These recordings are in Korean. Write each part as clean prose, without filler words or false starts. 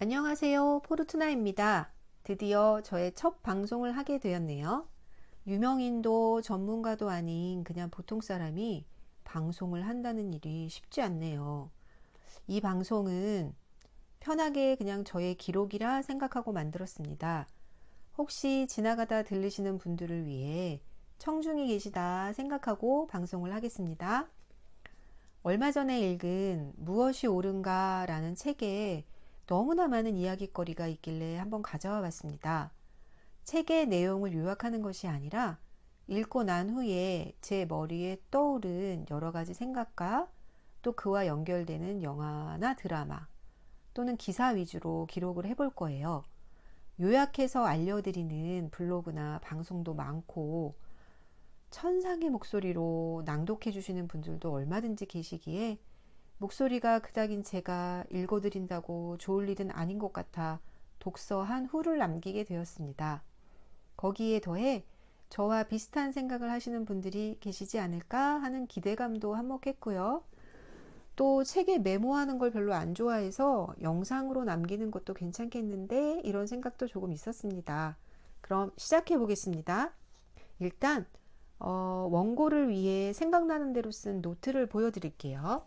안녕하세요. 포르투나입니다. 드디어 저의 첫 방송을 하게 되었네요. 유명인도 전문가도 아닌 그냥 보통 사람이 방송을 한다는 일이 쉽지 않네요. 이 방송은 편하게 그냥 저의 기록이라 생각하고 만들었습니다. 혹시 지나가다 들으시는 분들을 위해 청중이 계시다 생각하고 방송을 하겠습니다. 얼마 전에 읽은 무엇이 옳은가 라는 책에 너무나 많은 이야깃거리가 있길래 한번 가져와 봤습니다. 책의 내용을 요약하는 것이 아니라 읽고 난 후에 제 머리에 떠오른 여러 가지 생각과 또 그와 연결되는 영화나 드라마 또는 기사 위주로 기록을 해볼 거예요. 요약해서 알려드리는 블로그나 방송도 많고 천상의 목소리로 낭독해 주시는 분들도 얼마든지 계시기에 목소리가 그닥인 제가 읽어드린다고 좋을 일은 아닌 것 같아 독서 한 후를 남기게 되었습니다. 거기에 더해 저와 비슷한 생각을 하시는 분들이 계시지 않을까 하는 기대감도 한몫했고요. 또 책에 메모하는 걸 별로 안 좋아해서 영상으로 남기는 것도 괜찮겠는데 이런 생각도 조금 있었습니다. 그럼 시작해 보겠습니다. 일단 원고를 위해 생각나는 대로 쓴 노트를 보여드릴게요.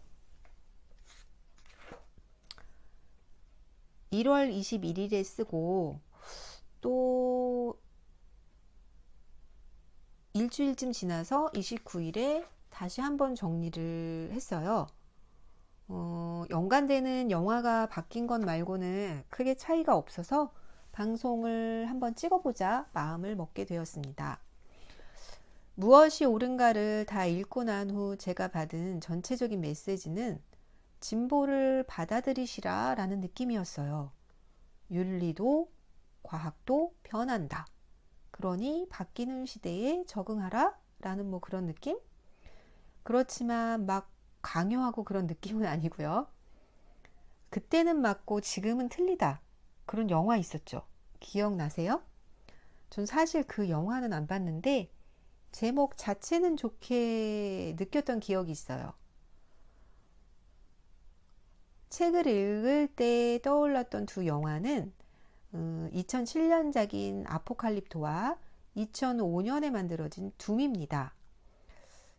1월 21일에 쓰고 또 일주일쯤 지나서 29일에 다시 한번 정리를 했어요. 연관되는 영화가 바뀐 것 말고는 크게 차이가 없어서 방송을 한번 찍어보자 마음을 먹게 되었습니다. 무엇이 옳은가를 다 읽고 난 후 제가 받은 전체적인 메시지는 진보를 받아들이시라 라는 느낌이었어요. 윤리도 과학도 변한다. 그러니 바뀌는 시대에 적응하라 라는 뭐 그런 느낌? 그렇지만 막 강요하고 그런 느낌은 아니고요. 그때는 맞고 지금은 틀리다. 그런 영화 있었죠. 기억나세요? 전 사실 그 영화는 안 봤는데 제목 자체는 좋게 느꼈던 기억이 있어요. 책을 읽을 때 떠올랐던 두 영화는 2007년작인 아포칼립토와 2005년에 만들어진 둠입니다.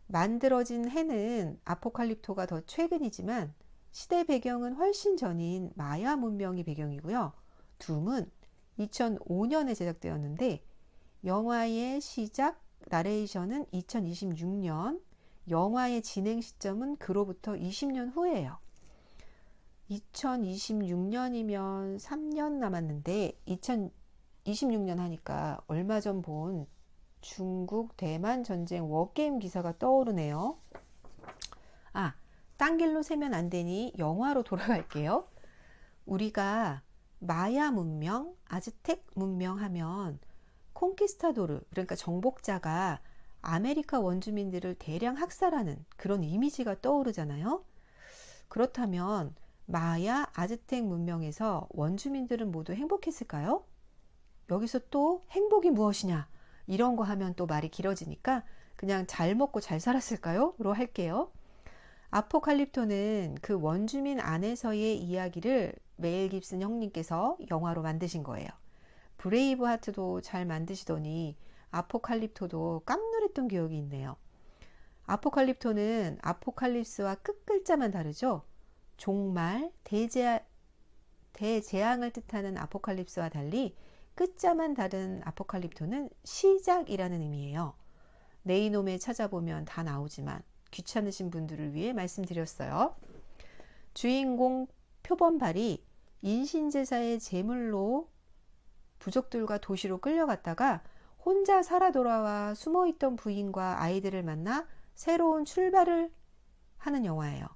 만들어진 해는 아포칼립토가 더 최근이지만 시대 배경은 훨씬 전인 마야 문명이 배경이고요. 둠은 2005년에 제작되었는데 영화의 시작 나레이션은 2026년, 영화의 진행 시점은 그로부터 20년 후예요. 2026년이면 3년 남았는데 2026년 하니까 얼마 전 본 중국 대만 전쟁 워게임 기사가 떠오르네요. 딴 길로 세면 안 되니 영화로 돌아갈게요. 우리가 마야 문명, 아즈텍 문명 하면 콩키스타도르, 그러니까 정복자가 아메리카 원주민들을 대량 학살하는 그런 이미지가 떠오르잖아요. 그렇다면 마야, 아즈텍 문명에서 원주민들은 모두 행복했을까요? 여기서 또 행복이 무엇이냐 이런 거 하면 또 말이 길어지니까 그냥 잘 먹고 잘 살았을까요? 로 할게요. 아포칼립토는 그 원주민 안에서의 이야기를 멜 깁슨 형님께서 영화로 만드신 거예요. 브레이브 하트도 잘 만드시더니 아포칼립토도 깜놀했던 기억이 있네요. 아포칼립토는 아포칼립스와 끝글자만 다르죠. 종말, 대재앙을 뜻하는 아포칼립스와 달리 끝자만 다른 아포칼립토는 시작이라는 의미예요. 네이놈에 찾아보면 다 나오지만 귀찮으신 분들을 위해 말씀드렸어요. 주인공 표범발이 인신제사의 제물로 부족들과 도시로 끌려갔다가 혼자 살아 돌아와 숨어있던 부인과 아이들을 만나 새로운 출발을 하는 영화예요.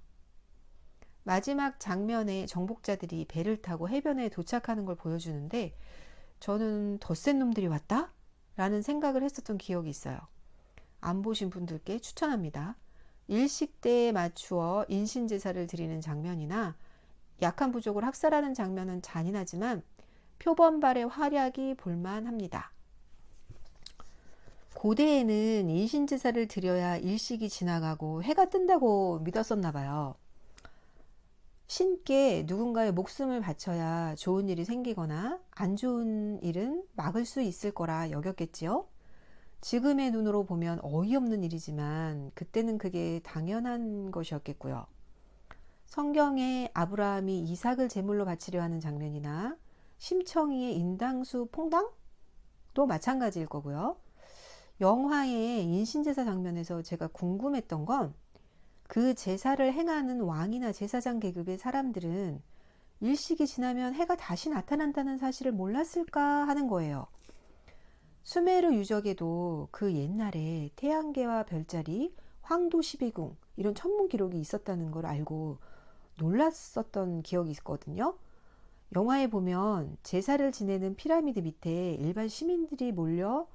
마지막 장면에 정복자들이 배를 타고 해변에 도착하는 걸 보여주는데 저는 더 센 놈들이 왔다? 라는 생각을 했었던 기억이 있어요. 안 보신 분들께 추천합니다. 일식대에 맞추어 인신제사를 드리는 장면이나 약한 부족을 학살하는 장면은 잔인하지만 표범발의 활약이 볼만합니다. 고대에는 인신제사를 드려야 일식이 지나가고 해가 뜬다고 믿었었나 봐요. 신께 누군가의 목숨을 바쳐야 좋은 일이 생기거나 안 좋은 일은 막을 수 있을 거라 여겼겠지요. 지금의 눈으로 보면 어이없는 일이지만 그때는 그게 당연한 것이었겠고요. 성경에 아브라함이 이삭을 제물로 바치려 하는 장면이나 심청이의 인당수 퐁당도 마찬가지일 거고요. 영화의 인신제사 장면에서 제가 궁금했던 건 그 제사를 행하는 왕이나 제사장 계급의 사람들은 일식이 지나면 해가 다시 나타난다는 사실을 몰랐을까 하는 거예요. 수메르 유적에도 그 옛날에 태양계와 별자리, 황도 12궁 이런 천문 기록이 있었다는 걸 알고 놀랐었던 기억이 있거든요. 영화에 보면 제사를 지내는 피라미드 밑에 일반 시민들이 몰려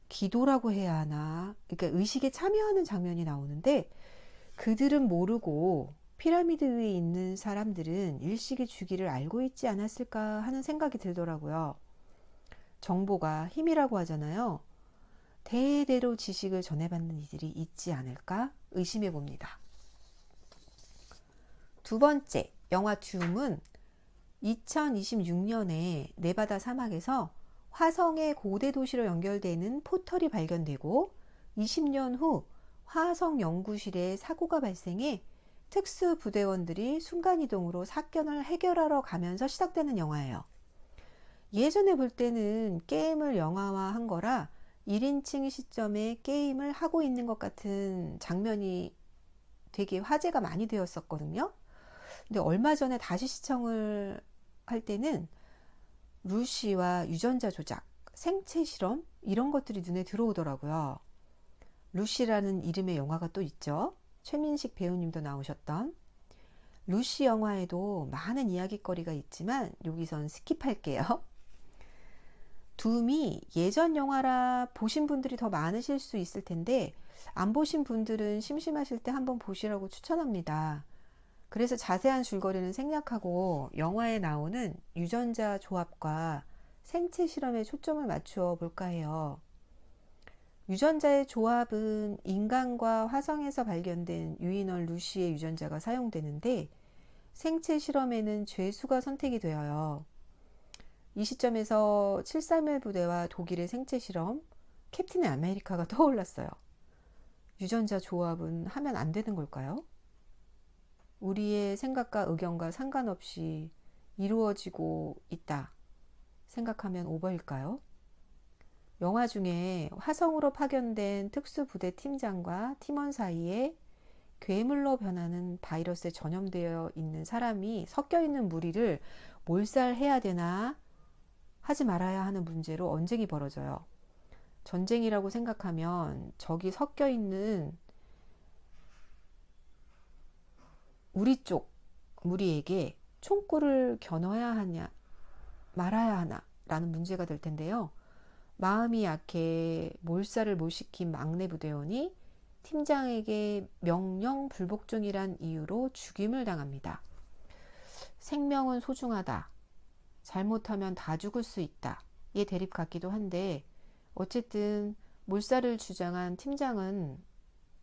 기도라고 해야 하나, 그러니까 의식에 참여하는 장면이 나오는데 그들은 모르고 피라미드 위에 있는 사람들은 일식의 주기를 알고 있지 않았을까 하는 생각이 들더라고요. 정보가 힘이라고 하잖아요. 대대로 지식을 전해받는 이들이 있지 않을까 의심해 봅니다. 두 번째, 영화 둠은 2026년에 네바다 사막에서 화성의 고대 도시로 연결되는 포털이 발견되고 20년 후 화성 연구실에 사고가 발생해 특수부대원들이 순간이동으로 사건을 해결하러 가면서 시작되는 영화예요. 예전에 볼 때는 게임을 영화화한 거라 1인칭 시점에 게임을 하고 있는 것 같은 장면이 되게 화제가 많이 되었었거든요. 근데 얼마 전에 다시 시청을 할 때는 루시와 유전자 조작, 생체 실험 이런 것들이 눈에 들어오더라고요. 루시라는 이름의 영화가 또 있죠. 최민식 배우님도 나오셨던. 루시 영화에도 많은 이야기거리가 있지만 여기선 스킵할게요. 둠이 예전 영화라 보신 분들이 더 많으실 수 있을 텐데 안 보신 분들은 심심하실 때 한번 보시라고 추천합니다. 그래서 자세한 줄거리는 생략하고 영화에 나오는 유전자 조합과 생체 실험에 초점을 맞추어 볼까 해요. 유전자의 조합은 인간과 화성에서 발견된 유인원 루시의 유전자가 사용되는데 생체 실험에는 죄수가 선택이 되어요. 이 시점에서 731 부대와 독일의 생체 실험, 캡틴 아메리카가 떠올랐어요. 유전자 조합은 하면 안 되는 걸까요? 우리의 생각과 의견과 상관없이 이루어지고 있다 생각하면 오버일까요? 영화 중에 화성으로 파견된 특수부대 팀장과 팀원 사이에 괴물로 변하는 바이러스에 전염되어 있는 사람이 섞여 있는 무리를 몰살해야 되나 하지 말아야 하는 문제로 언쟁이 벌어져요. 전쟁이라고 생각하면 저기 섞여 있는 우리 쪽 무리에게 총구를 겨눠야 하냐 말아야 하나 라는 문제가 될 텐데요. 마음이 약해 몰살을 못 시킨 막내 부대원이 팀장에게 명령 불복종이란 이유로 죽임을 당합니다. 생명은 소중하다. 잘못하면 다 죽을 수 있다. 이 대립 같기도 한데 어쨌든 몰살을 주장한 팀장은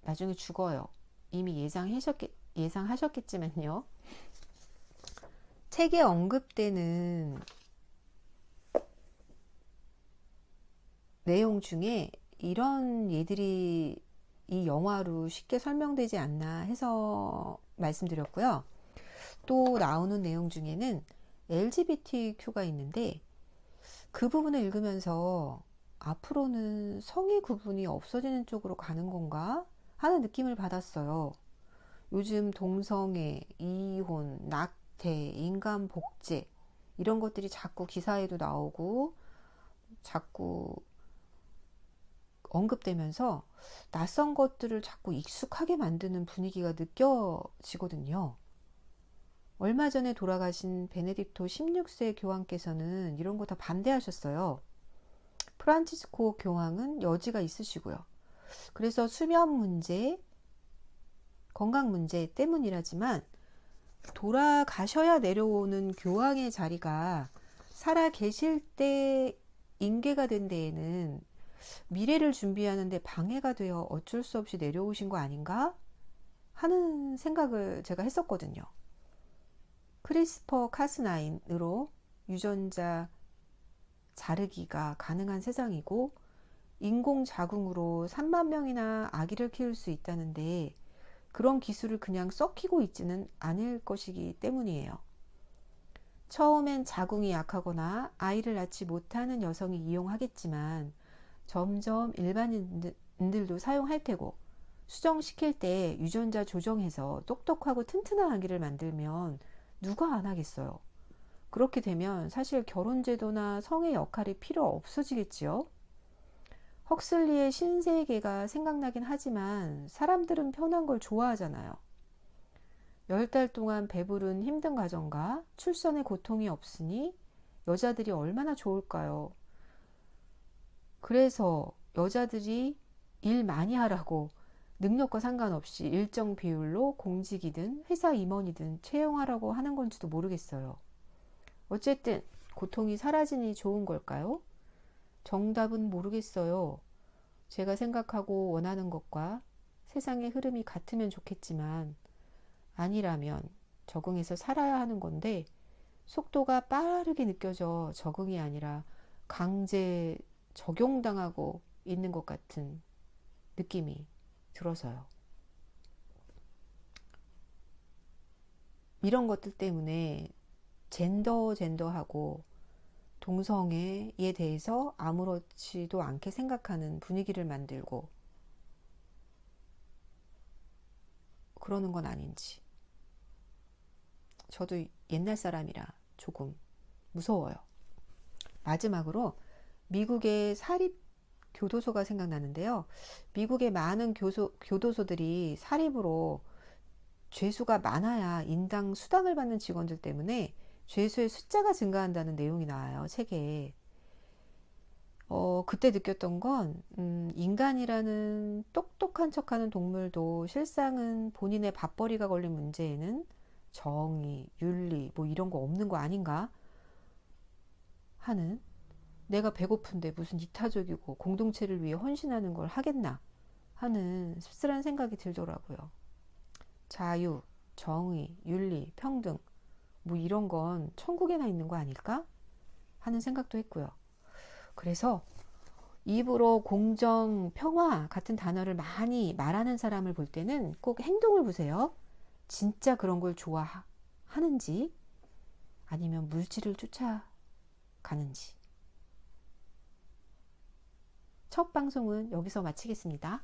나중에 죽어요. 이미 예상하셨겠지만요. 책에 언급되는 내용 중에 이런 예들이 이 영화로 쉽게 설명되지 않나 해서 말씀드렸고요. 또 나오는 내용 중에는 LGBTQ가 있는데 그 부분을 읽으면서 앞으로는 성의 구분이 없어지는 쪽으로 가는 건가 하는 느낌을 받았어요. 요즘 동성애, 이혼, 낙태, 인간 복제 이런 것들이 자꾸 기사에도 나오고 자꾸 언급되면서 낯선 것들을 자꾸 익숙하게 만드는 분위기가 느껴지거든요. 얼마 전에 돌아가신 베네딕토 16세 교황께서는 이런 거 다 반대하셨어요. 프란치스코 교황은 여지가 있으시고요. 그래서 수면 문제, 건강 문제 때문이라지만 돌아가셔야 내려오는 교황의 자리가 살아 계실 때 인계가 된 데에는 미래를 준비하는데 방해가 되어 어쩔 수 없이 내려오신 거 아닌가 하는 생각을 제가 했었거든요. 크리스퍼 카스9으로 유전자 자르기가 가능한 세상이고 인공자궁으로 3만 명이나 아기를 키울 수 있다는데 그런 기술을 그냥 썩히고 있지는 않을 것이기 때문이에요. 처음엔 자궁이 약하거나 아이를 낳지 못하는 여성이 이용하겠지만 점점 일반인들도 사용할 테고 수정시킬 때 유전자 조정해서 똑똑하고 튼튼한 아기를 만들면 누가 안 하겠어요. 그렇게 되면 사실 결혼제도나 성의 역할이 필요 없어지겠지요. 헉슬리의 신세계가 생각나긴 하지만 사람들은 편한 걸 좋아하잖아요. 10달 동안 배부른 힘든 가정과 출산의 고통이 없으니 여자들이 얼마나 좋을까요? 그래서 여자들이 일 많이 하라고 능력과 상관없이 일정 비율로 공직이든 회사 임원이든 채용하라고 하는 건지도 모르겠어요. 어쨌든 고통이 사라지니 좋은 걸까요? 정답은 모르겠어요. 제가 생각하고 원하는 것과 세상의 흐름이 같으면 좋겠지만 아니라면 적응해서 살아야 하는 건데 속도가 빠르게 느껴져 적응이 아니라 강제 적용당하고 있는 것 같은 느낌이 들어서요. 이런 것들 때문에 젠더하고 동성애에 대해서 아무렇지도 않게 생각하는 분위기를 만들고 그러는 건 아닌지. 저도 옛날 사람이라 조금 무서워요. 마지막으로 미국의 사립 교도소가 생각나는데요. 미국의 많은 교도소들이 사립으로 죄수가 많아야 인당 수당을 받는 직원들 때문에 죄수의 숫자가 증가한다는 내용이 나와요, 책에. 그때 느꼈던 건 인간이라는 똑똑한 척하는 동물도 실상은 본인의 밥벌이가 걸린 문제에는 정의, 윤리 뭐 이런 거 없는 거 아닌가 하는, 내가 배고픈데 무슨 이타적이고 공동체를 위해 헌신하는 걸 하겠나 하는 씁쓸한 생각이 들더라고요. 자유, 정의, 윤리, 평등 뭐 이런 건 천국에나 있는 거 아닐까 하는 생각도 했고요. 그래서 입으로 공정, 평화 같은 단어를 많이 말하는 사람을 볼 때는 꼭 행동을 보세요. 진짜 그런 걸 좋아하는지 아니면 물질을 쫓아가는지. 첫 방송은 여기서 마치겠습니다.